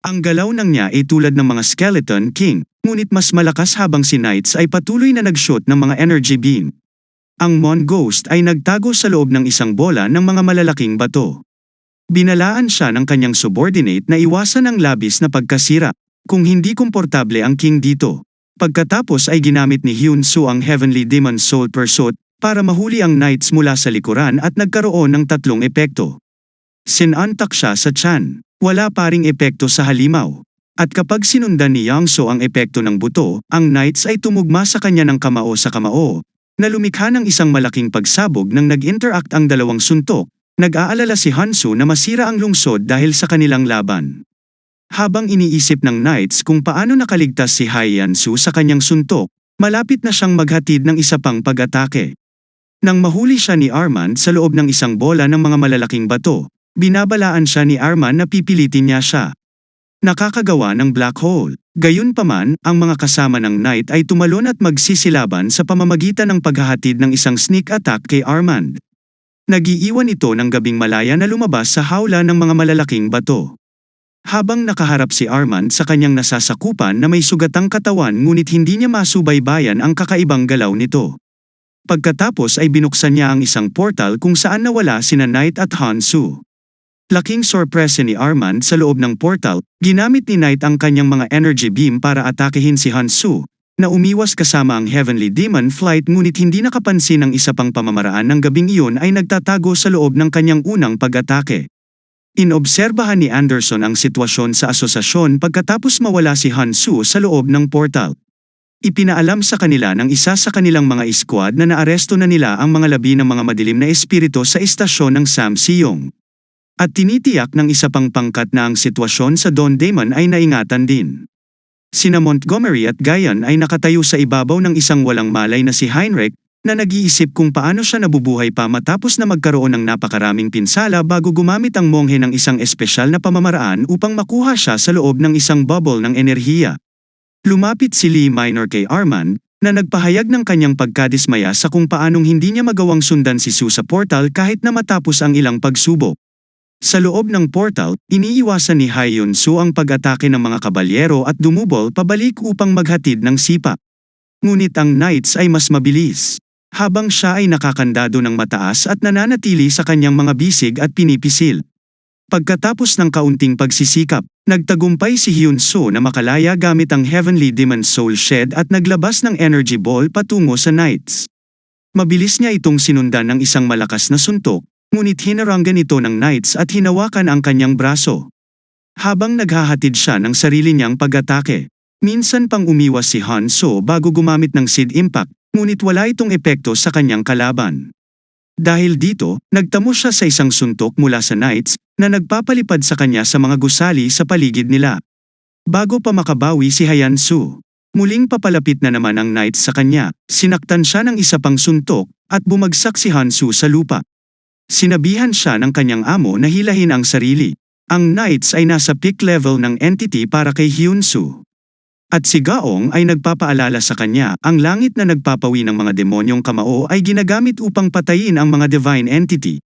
Ang galaw ng niya ay tulad ng mga Skeleton King, ngunit mas malakas habang si Knights ay patuloy na nag-shoot ng mga energy beam. Ang Mon Ghost ay nagtago sa loob ng isang bola ng mga malalaking bato. Binalaan siya ng kanyang subordinate na iwasan ang labis na pagkasira, kung hindi komportable ang King dito. Pagkatapos ay ginamit ni Hyun Soo ang Heavenly Demon Soul Pursuit para mahuli ang Knights mula sa likuran at nagkaroon ng tatlong epekto. Sinantak siya sa tiyan. Wala pa ring epekto sa halimaw. At kapag sinundan ni Yang So ang epekto ng buto, ang Knights ay tumugma sa kanya ng kamao sa kamao, na lumikha ng isang malaking pagsabog nang nag-interact ang dalawang suntok. Nag-aalala si Hansu na masira ang lungsod dahil sa kanilang laban. Habang iniisip ng Knights kung paano nakaligtas si Hyansu sa kanyang suntok, malapit na siyang maghatid ng isa pang pag-atake. Nang mahuli siya ni Armand sa loob ng isang bola ng mga malalaking bato, binabalaan siya ni Armand na pipilitin niya siya. Nakakagawa ng black hole. Gayunpaman, ang mga kasama ng Knight ay tumalon at magsisilaban sa pamamagitan ng paghahatid ng isang sneak attack kay Armand. Nagiiwan ito ng gabing malaya na lumabas sa hawla ng mga malalaking bato. Habang nakaharap si Armand sa kanyang nasasakupan na may sugatang katawan ngunit hindi niya masubaybayan ang kakaibang galaw nito. Pagkatapos ay binuksan niya ang isang portal kung saan nawala sina Knight at Hansu. Laking sorpresa ni Armand sa loob ng portal, ginamit ni Knight ang kanyang mga energy beam para atakehin si Hansu, na umiwas kasama ang Heavenly Demon Flight ngunit hindi nakapansin ang isa pang pamamaraan ng gabing iyon ay nagtatago sa loob ng kanyang unang pag-atake. Inobserbahan ni Anderson ang sitwasyon sa asosasyon pagkatapos mawala si Hansu sa loob ng portal. Ipinaalam sa kanila ng isa sa kanilang mga squad na naaresto na nila ang mga labi ng mga madilim na espiritu sa istasyon ng Sam Siyong. At tinitiyak ng isa pang pangkat na ang sitwasyon sa Don Damon ay naingatan din. Sina Montgomery at Guyan ay nakatayo sa ibabaw ng isang walang malay na si Heinrich, na nag-iisip kung paano siya nabubuhay pa matapos na magkaroon ng napakaraming pinsala bago gumamit ang monghe ng isang espesyal na pamamaraan upang makuha siya sa loob ng isang bubble ng enerhiya. Lumapit si Lee Minor kay Armand, na nagpahayag ng kanyang pagkadismaya sa kung paanong hindi niya magawang sundan si Sue sa portal kahit na matapos ang ilang pagsubok. Sa loob ng portal, iniiwasan ni Hyun-soo ang pag-atake ng mga kabalyero at dumubol pabalik upang maghatid ng sipa. Ngunit ang Knights ay mas mabilis. Habang siya ay nakakandado ng mataas at nananatili sa kanyang mga bisig at pinipisil. Pagkatapos ng kaunting pagsisikap, nagtagumpay si Hyun-soo na makalaya gamit ang Heavenly Demon Soul Shed at naglabas ng energy ball patungo sa Knights. Mabilis niya itong sinundan ng isang malakas na suntok, ngunit hinarangan ito ng Knights at hinawakan ang kanyang braso. Habang naghahatid siya ng sarili niyang pag-atake, minsan pang umiwas si Han-soo bago gumamit ng seed impact, ngunit wala itong epekto sa kanyang kalaban. Dahil dito, nagtamo siya sa isang suntok mula sa Knights, na nagpapalipad sa kanya sa mga gusali sa paligid nila. Bago pa makabawi si Hyan-soo, muling papalapit na naman ang Knights sa kanya, sinaktan siya ng isa pang suntok, at bumagsak si Han-soo sa lupa. Sinabihan siya ng kanyang amo na hilahin ang sarili. Ang Knights ay nasa peak level ng entity para kay Hyun-soo. At si Gaong ay nagpapaalala sa kanya, ang langit na nagpapawi ng mga demonyong kamao ay ginagamit upang patayin ang mga divine entity.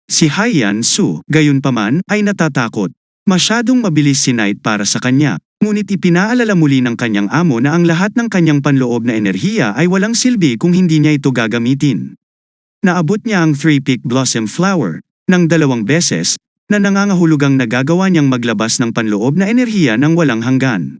Si Hyan-soo, gayunpaman, ay natatakot. Masyadong mabilis si Knight para sa kanya, ngunit ipinaalala muli ng kanyang amo na ang lahat ng kanyang panloob na enerhiya ay walang silbi kung hindi niya ito gagamitin. Naabot niya ang Three-Peak Blossom Flower, ng 2 beses, na nangangahulugang nagagawa niyang maglabas ng panloob na enerhiya ng walang hanggan.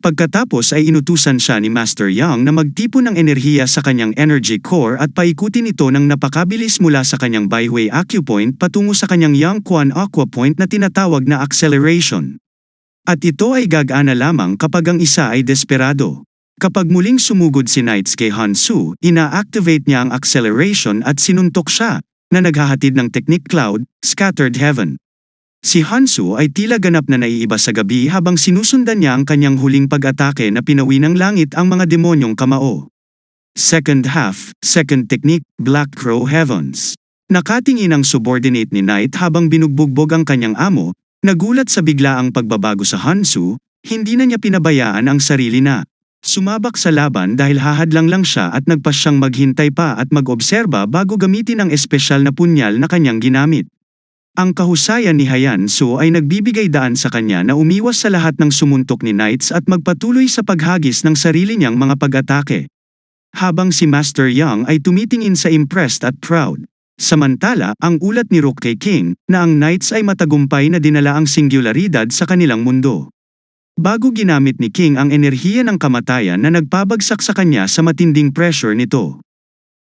Pagkatapos ay inutusan siya ni Master Yang na magtipon ng enerhiya sa kanyang energy core at paikutin ito ng napakabilis mula sa kanyang Baihui Acupoint patungo sa kanyang Yang Quan Aqua Point na tinatawag na acceleration. At ito ay gagana lamang kapag ang isa ay desperado. Kapag muling sumugod si Knights kay Han-soo, ina-activate niya ang acceleration at sinuntok siya, na naghahatid ng Technique Cloud, Scattered Heaven. Si Han-soo ay tila ganap na naiiba sa gabi habang sinusundan niya ang kanyang huling pag-atake na pinawi ng langit ang mga demonyong kamao. Second half, second technique, Black Crow Heavens. Nakatingin ang subordinate ni Knight habang binugbugbog ang kanyang amo, nagulat sa biglaang pagbabago sa Han-soo, hindi na niya pinabayaan ang sarili na. Sumabak sa laban dahil hahadlang lang siya at nagpasyang maghintay pa at mag-obserba bago gamitin ang espesyal na punyal na kanyang ginamit. Ang kahusayan ni Hyan Su ay nagbibigay daan sa kanya na umiwas sa lahat ng sumuntok ni Knights at magpatuloy sa paghagis ng sarili niyang mga pag-atake. Habang si Master Yang ay tumitingin sa impressed at proud. Samantala, ang ulat ni Rook kay King, na ang Knights ay matagumpay na dinala ang singularidad sa kanilang mundo. Bago ginamit ni King ang enerhiya ng kamatayan na nagpabagsak sa kanya sa matinding pressure nito.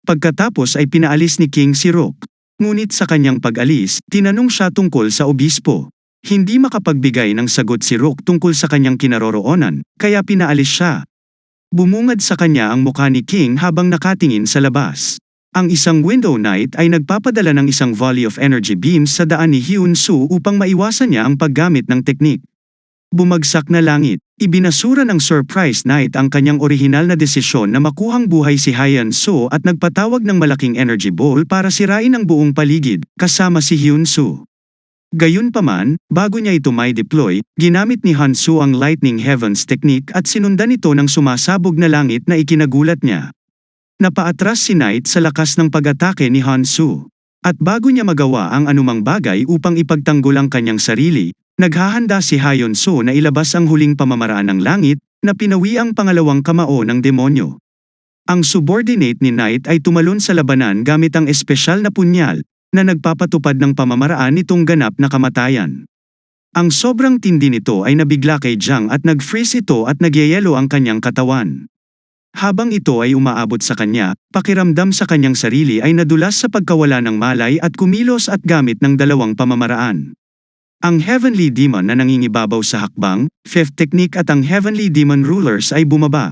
Pagkatapos ay pinaalis ni King si Rook. Ngunit sa kanyang pag-alis, tinanong siya tungkol sa obispo. Hindi makapagbigay ng sagot si Rook tungkol sa kanyang kinaroroonan, kaya pinaalis siya. Bumungad sa kanya ang mukha ni King habang nakatingin sa labas. Ang isang Window Knight ay nagpapadala ng isang volley of energy beams sa daan ni Hyun Soo upang maiwasan niya ang paggamit ng teknik. Bumagsak na langit. Ibinasura ng Surprise Knight ang kanyang orihinal na desisyon na makuhang buhay si Hyan Soo at nagpatawag ng malaking energy ball para sirain ang buong paligid, kasama si Hyun Soo. Gayunpaman, bago niya ito may deploy, ginamit ni Han Soo ang Lightning Heavens technique at sinundan ito ng sumasabog na langit na ikinagulat niya. Napaatras si Knight sa lakas ng pag-atake ni Han Soo. At bago niya magawa ang anumang bagay upang ipagtanggol ang kanyang sarili, naghahanda si Hyan Soo na ilabas ang huling pamamaraan ng langit, na pinawi ang pangalawang kamao ng demonyo. Ang subordinate ni Knight ay tumalon sa labanan gamit ang espesyal na punyal, na nagpapatupad ng pamamaraan nitong ganap na kamatayan. Ang sobrang tindi nito ay nabigla kay Jiang at nag-freeze ito at nagyayelo ang kanyang katawan. Habang ito ay umaabot sa kanya, pakiramdam sa kanyang sarili ay nadulas sa pagkawala ng malay at kumilos at gamit ng dalawang pamamaraan. Ang Heavenly Demon na nangingibabaw sa hakbang, Fifth Technique at ang Heavenly Demon Rulers ay bumaba.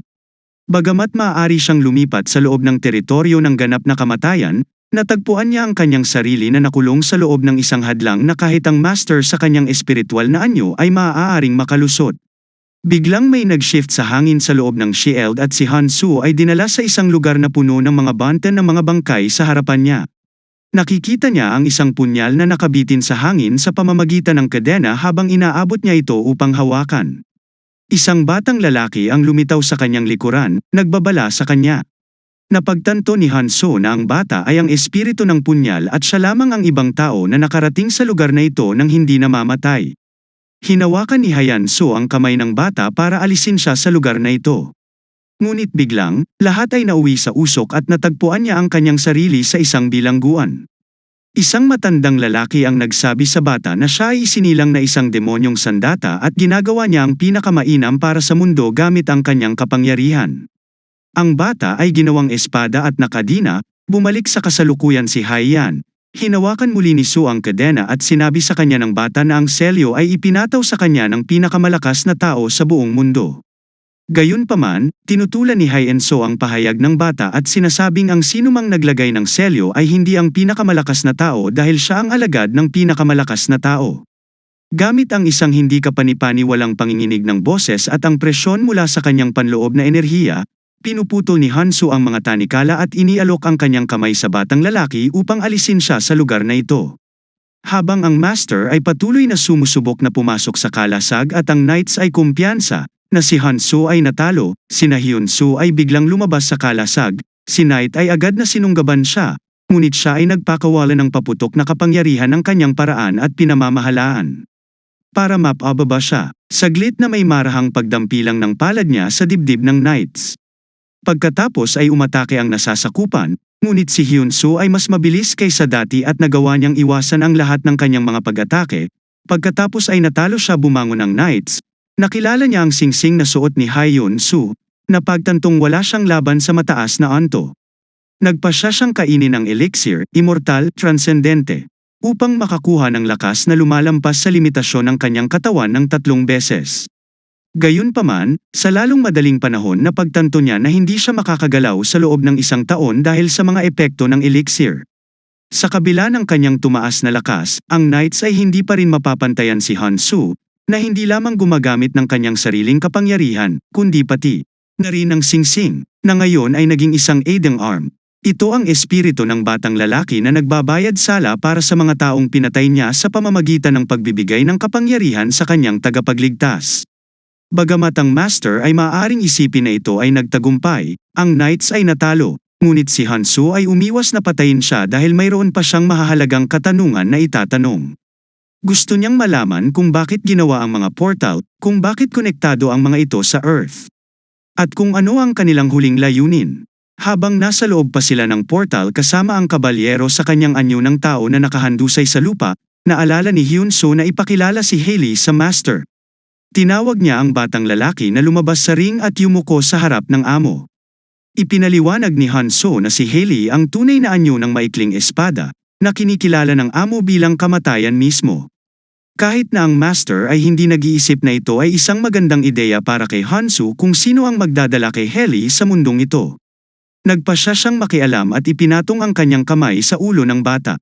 Bagamat maaari siyang lumipat sa loob ng teritoryo ng ganap na kamatayan, natagpuan niya ang kanyang sarili na nakulong sa loob ng isang hadlang na kahit ang master sa kanyang espiritual na anyo ay maaaring makalusot. Biglang may nag-shift sa hangin sa loob ng shield at si Han Soo ay dinala sa isang lugar na puno ng mga banten ng mga bangkay sa harapan niya. Nakikita niya ang isang punyal na nakabitin sa hangin sa pamamagitan ng kadena habang inaabot niya ito upang hawakan. Isang batang lalaki ang lumitaw sa kanyang likuran, nagbabala sa kanya. Napagtanto ni Han Soo na ang bata ay ang espiritu ng punyal at siya lamang ang ibang tao na nakarating sa lugar na ito nang hindi namamatay. Hinawakan ni Hyan Soo ang kamay ng bata para alisin siya sa lugar na ito. Ngunit biglang, lahat ay nauwi sa usok at natagpuan niya ang kanyang sarili sa isang bilangguan. Isang matandang lalaki ang nagsabi sa bata na siya ay isinilang na isang demonyong sandata at ginagawa niya ang pinakamainam para sa mundo gamit ang kanyang kapangyarihan. Ang bata ay ginawang espada at nakadina, bumalik sa kasalukuyan si Hyan. Hinawakan muli ni Soo ang kadena at sinabi sa kanya ng bata na ang selyo ay ipinataw sa kanya ng pinakamalakas na tao sa buong mundo. Gayunpaman, tinutulan ni Hyan Soo ang pahayag ng bata at sinasabing ang sinumang naglagay ng selyo ay hindi ang pinakamalakas na tao dahil siya ang alagad ng pinakamalakas na tao. Gamit ang isang hindi kapani-paniwalang panginginig ng boses at ang presyon mula sa kanyang panloob na enerhiya, pinuputol ni Han Soo ang mga tanikala at inialok ang kanyang kamay sa batang lalaki upang alisin siya sa lugar na ito. Habang ang master ay patuloy na sumusubok na pumasok sa kalasag at ang knights ay kumpiyansa, na si Han Soo ay natalo, si Hyun Soo ay biglang lumabas sa kalasag, si Knight ay agad na sinunggaban siya, ngunit siya ay nagpakawala ng paputok na kapangyarihan ng kanyang paraan at pinamamahalaan. Para mapababa siya, saglit na may marahang pagdampilang ng palad niya sa dibdib ng Knights. Pagkatapos ay umatake ang nasasakupan, ngunit si Hyun Soo ay mas mabilis kaysa dati at nagawa niyang iwasan ang lahat ng kanyang mga pag-atake. Pagkatapos ay natalo siya bumangon ng Knights. Nakilala niya ang singsing na suot ni Hyun Soo, na pagtantong wala siyang laban sa mataas na anto. Nagpasya siyang kainin ng elixir, immortal, transcendente, upang makakuha ng lakas na lumalampas sa limitasyon ng kanyang katawan ng 3 beses. Gayunpaman, sa lalong madaling panahon na pagtanto niya na hindi siya makakagalaw sa loob ng 1 taon dahil sa mga epekto ng elixir. Sa kabila ng kanyang tumaas na lakas, ang Knights ay hindi pa rin mapapantayan si Han Soo, na hindi lamang gumagamit ng kanyang sariling kapangyarihan, kundi pati na rin ang singsing, na ngayon ay naging isang aiding arm. Ito ang espiritu ng batang lalaki na nagbabayad sala para sa mga taong pinatay niya sa pamamagitan ng pagbibigay ng kapangyarihan sa kanyang tagapagligtas. Bagamat ang master ay maaaring isipin na ito ay nagtagumpay, ang Knights ay natalo, ngunit si Han Soo ay umiwas na patayin siya dahil mayroon pa siyang mahahalagang katanungan na itatanong. Gusto niyang malaman kung bakit ginawa ang mga portal, kung bakit konektado ang mga ito sa Earth. At kung ano ang kanilang huling layunin. Habang nasa loob pa sila ng portal kasama ang kabalyero sa kanyang anyo ng tao na nakahandusay sa lupa, naalala ni Hyun-soo na ipakilala si Hailey sa Master. Tinawag niya ang batang lalaki na lumabas sa ring at yumuko sa harap ng amo. Ipinaliwanag ni Han-soo na si Hailey ang tunay na anyo ng maikling espada, na kinikilala ng amo bilang kamatayan mismo. Kahit na ang Master ay hindi nag-iisip na ito ay isang magandang ideya para kay Han-soo kung sino ang magdadala kay Hailey sa mundong ito. Nagpasya siyang makialam at ipinatong ang kanyang kamay sa ulo ng bata.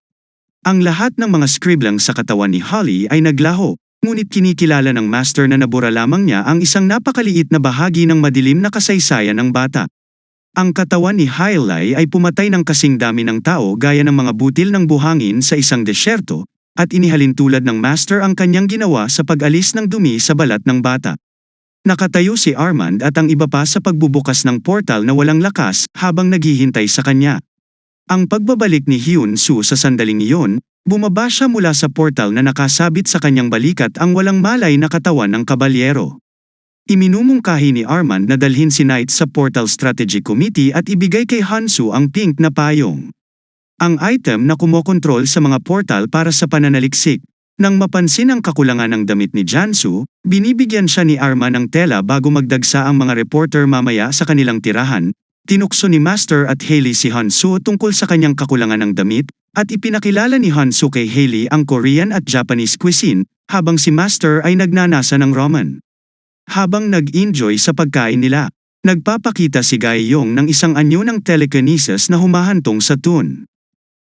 Ang lahat ng mga scribblang sa katawan ni Holly ay naglaho, ngunit kinikilala ng Master na nabura lamang niya ang isang napakaliit na bahagi ng madilim na kasaysayan ng bata. Ang katawan ni Hailey ay pumatay ng kasing dami ng tao gaya ng mga butil ng buhangin sa isang desyerto, at inihalin tulad ng Master ang kanyang ginawa sa pag-alis ng dumi sa balat ng bata. Nakatayo si Armand at ang iba pa sa pagbubukas ng portal na walang lakas habang naghihintay sa kanya. Ang pagbabalik ni Hyun-soo sa sandaling iyon, bumaba siya mula sa portal na nakasabit sa kanyang balikat ang walang malay na katawan ng kabalyero. Iminumungkahi ni Armand na dalhin si Knight sa Portal Strategy Committee at ibigay kay Han-soo ang pink na payong. Ang item na kumokontrol sa mga portal para sa pananaliksik. Nang mapansin ang kakulangan ng damit ni Jansu, binibigyan siya ni Armand ng tela bago magdagsa ang mga reporter mamaya sa kanilang tirahan. Tinukso ni Master at Hailey si Han-soo tungkol sa kanyang kakulangan ng damit, at ipinakilala ni Han-soo kay Hailey ang Korean at Japanese cuisine, habang si Master ay nagnanasa ng ramen. Habang nag-enjoy sa pagkain nila, nagpapakita si Gae-yong ng isang anyo ng telekinesis na humahantong sa tune.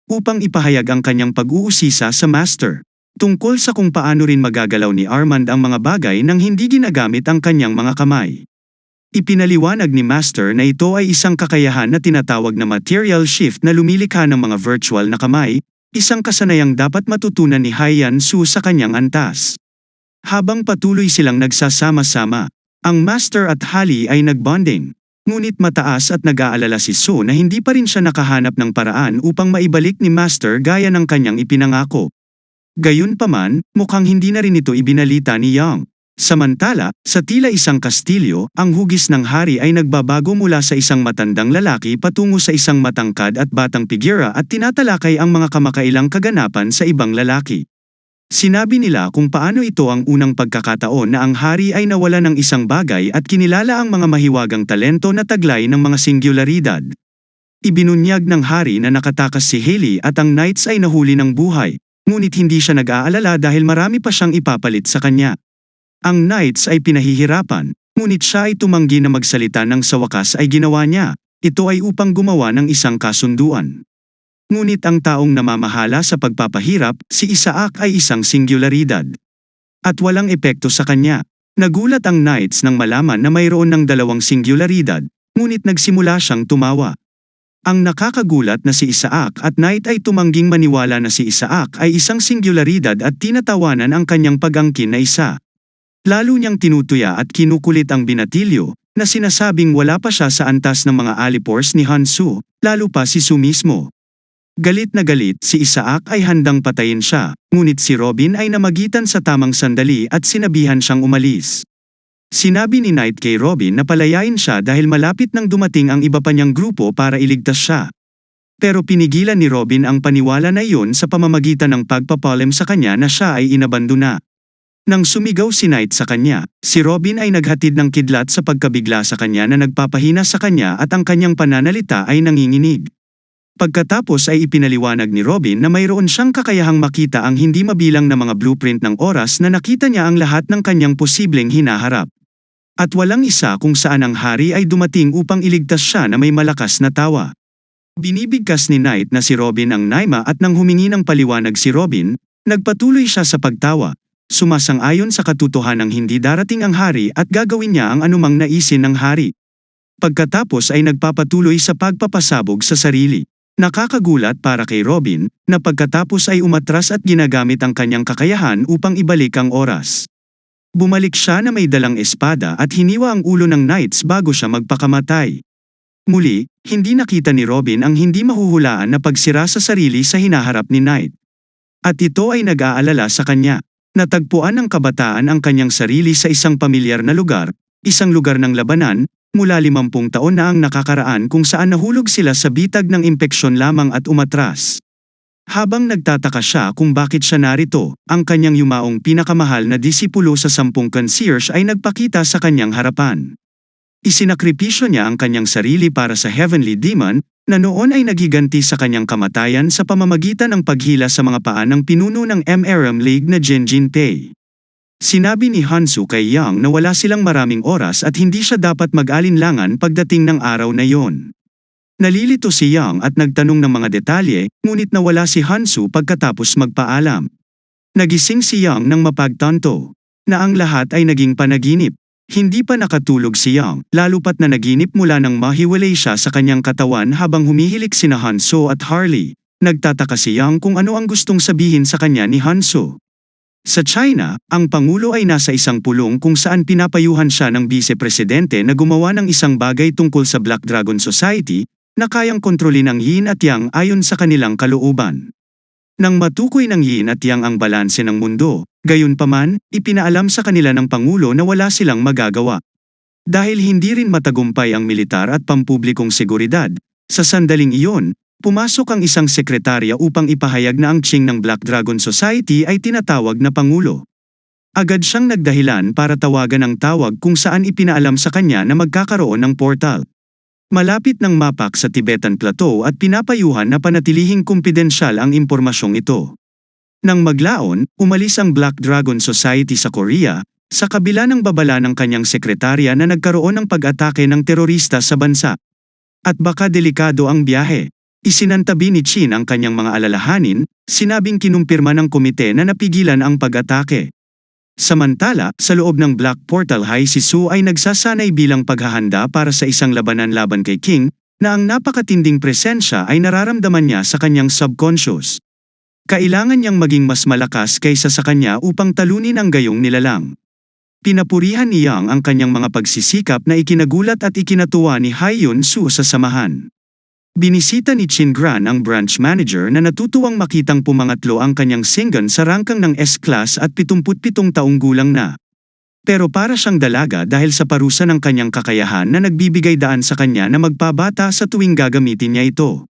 Upang ipahayag ang kanyang pag-uusisa sa Master. Tungkol sa kung paano rin magagalaw ni Armand ang mga bagay nang hindi ginagamit ang kanyang mga kamay. Ipinaliwanag ni Master na ito ay isang kakayahan na tinatawag na material shift na lumilikha ng mga virtual na kamay, isang kasanayang dapat matutunan ni Hyun-soo sa kanyang antas. Habang patuloy silang nagsasama-sama, ang Master at Holly ay nagbonding. Ngunit mataas at nag-aalala si Soo na hindi pa rin siya nakahanap ng paraan upang maibalik ni Master gaya ng kanyang ipinangako. Gayunpaman, mukhang hindi na rin ito ibinalita ni Young. Samantala, sa tila isang kastilyo, ang hugis ng hari ay nagbabago mula sa isang matandang lalaki patungo sa isang matangkad at batang figura at tinatalakay ang mga kamakailang kaganapan sa ibang lalaki. Sinabi nila kung paano ito ang unang pagkakataon na ang hari ay nawala ng isang bagay at kinilala ang mga mahiwagang talento na taglay ng mga singularidad. Ibinunyag ng hari na nakatakas si Hailey at ang Knights ay nahuli ng buhay, ngunit hindi siya nag-aalala dahil marami pa siyang ipapalit sa kanya. Ang Knights ay pinahihirapan, ngunit siya ay tumanggi na magsalita nang sa wakas ay ginawa niya. Ito ay upang gumawa ng isang kasunduan. Ngunit ang taong namamahala sa pagpapahirap, si Isaac ay isang singularidad. At walang epekto sa kanya. Nagulat ang Knights nang malaman na mayroon ng dalawang singularidad, ngunit nagsimula siyang tumawa. Ang nakakagulat na si Isaac at Knight ay tumangging maniwala na si Isaac ay isang singularidad at tinatawanan ang kanyang pag-angkin na isa. Lalo niyang tinutuya at kinukulit ang binatilyo, na sinasabing wala pa siya sa antas ng mga alipors ni Han-soo, lalo pa si Soo mismo. Galit na galit si Isaac ay handang patayin siya, ngunit si Robin ay namagitan sa tamang sandali at sinabihan siyang umalis. Sinabi ni Knight kay Robin na palayain siya dahil malapit nang dumating ang iba pa niyang grupo para iligtas siya. Pero pinigilan ni Robin ang paniwala na iyon sa pamamagitan ng pagpapalem sa kanya na siya ay inabandona. Nang sumigaw si Knight sa kanya, si Robin ay naghatid ng kidlat sa pagkabigla sa kanya na nagpapahina sa kanya at ang kanyang pananalita ay nanginginig. Pagkatapos ay ipinaliwanag ni Robin na mayroon siyang kakayahang makita ang hindi mabilang na mga blueprint ng oras na nakita niya ang lahat ng kanyang posibleng hinaharap. At walang isa kung saan ang hari ay dumating upang iligtas siya na may malakas na tawa. Binibigkas ni Knight na si Robin ang naima at nang humingi ng paliwanag si Robin, nagpatuloy siya sa pagtawa. Sumasang-ayon sa katotohanang hindi darating ang hari at gagawin niya ang anumang naisin ng hari. Pagkatapos ay nagpapatuloy sa pagpapasabog sa sarili. Nakakagulat para kay Robin, na pagkatapos ay umatras at ginagamit ang kanyang kakayahan upang ibalik ang oras. Bumalik siya na may dalang espada at hiniwa ang ulo ng Knights bago siya magpakamatay. Muli, hindi nakita ni Robin ang hindi mahuhulaan na pagsira sa sarili sa hinaharap ni Knight. At ito ay nag-aalala sa kanya. Natagpuan ng kabataan ang kanyang sarili sa isang pamilyar na lugar, isang lugar ng labanan, mula 50 taon na ang nakakaraan kung saan nahulog sila sa bitag ng impeksyon lamang at umatras. Habang nagtataka siya kung bakit siya narito, ang kanyang yumaong pinakamahal na disipulo sa 10 concierge ay nagpakita sa kanyang harapan. Isinakripisyo niya ang kanyang sarili para sa Heavenly Demon, na noon ay naghiganti sa kanyang kamatayan sa pamamagitan ng paghila sa mga paa ng pinuno ng MRM League na Jin Jinpei. Sinabi ni Hansu kay Yang na wala silang maraming oras at hindi siya dapat mag-alinlangan pagdating ng araw na yon. Nalilito si Yang at nagtanong ng mga detalye, ngunit nawala si Hansu pagkatapos magpaalam. Nagising si Yang nang mapagtanto na ang lahat ay naging panaginip. Hindi pa nakatulog si Yang, lalo pat na naginip mula nang mahiwalay siya sa kanyang katawan habang humihilik sina Hanso at Harley. Nagtataka si Yang kung ano ang gustong sabihin sa kanya ni Hanso. Sa China, ang Pangulo ay nasa isang pulong kung saan pinapayuhan siya ng Vice-Presidente na gumawa ng isang bagay tungkol sa Black Dragon Society, na kayang kontrolin ang yin at yang ayon sa kanilang kalooban. Nang matukoy ng yin at yang ang balanse ng mundo, gayunpaman, ipinaalam sa kanila ng Pangulo na wala silang magagawa. Dahil hindi rin matagumpay ang militar at pampublikong seguridad, sa sandaling iyon, pumasok ang isang sekretarya upang ipahayag na ang Qing ng Black Dragon Society ay tinatawag na Pangulo. Agad siyang nagdahilan para tawagan ang tawag kung saan ipinaalam sa kanya na magkakaroon ng portal. Malapit ng mapak sa Tibetan Plateau at pinapayuhan na panatilihing kumpidensyal ang impormasyong ito. Nang maglaon, umalis ang Black Dragon Society sa Korea, sa kabila ng babala ng kanyang sekretarya na nagkaroon ng pag-atake ng terorista sa bansa. At baka delikado ang biyahe. Isinantabi ni Qin ang kanyang mga alalahanin, sinabing kinumpirma ng komite na napigilan ang pag-atake. Samantala, sa loob ng Black Portal High si Su ay nagsasanay bilang paghahanda para sa isang labanan laban kay King, na ang napakatinding presensya ay nararamdaman niya sa kanyang subconscious. Kailangan niyang maging mas malakas kaysa sa kanya upang talunin ang gayong nilalang. Pinapurihan ni Yang ang kanyang mga pagsisikap na ikinagulat at ikinatuwa ni Hyun Su sa samahan. Binisita ni Chin Gran ang branch manager na natutuwang makitang pumangatlo ang kanyang singgan sa rangkang ng S-class at 77 taong gulang na. Pero para siyang dalaga dahil sa parusa ng kanyang kakayahan na nagbibigay daan sa kanya na magpabata sa tuwing gagamitin niya ito.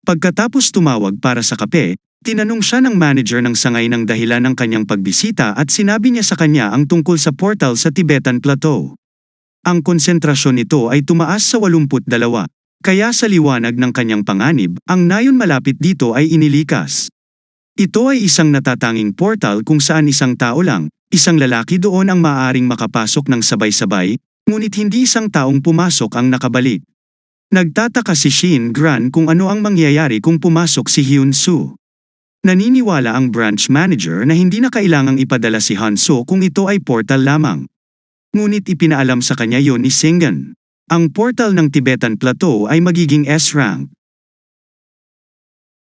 Pagkatapos tumawag para sa kape, tinanong siya ng manager ng sangay ng dahilan ng kanyang pagbisita at sinabi niya sa kanya ang tungkol sa portal sa Tibetan Plateau. Ang konsentrasyon nito ay tumaas sa 82. Kaya sa liwanag ng kanyang panganib, ang nayon malapit dito ay inilikas. Ito ay isang natatanging portal kung saan isang tao lang, isang lalaki doon ang maaaring makapasok ng sabay-sabay, ngunit hindi isang taong pumasok ang nakabalik. Nagtataka si Shin Gran kung ano ang mangyayari kung pumasok si Hyun Su. Naniniwala ang branch manager na hindi na kailangang ipadala si Hanso kung ito ay portal lamang. Ngunit ipinaalam sa kanya yon ni Singgan. Ang portal ng Tibetan Plateau ay magiging S-rank.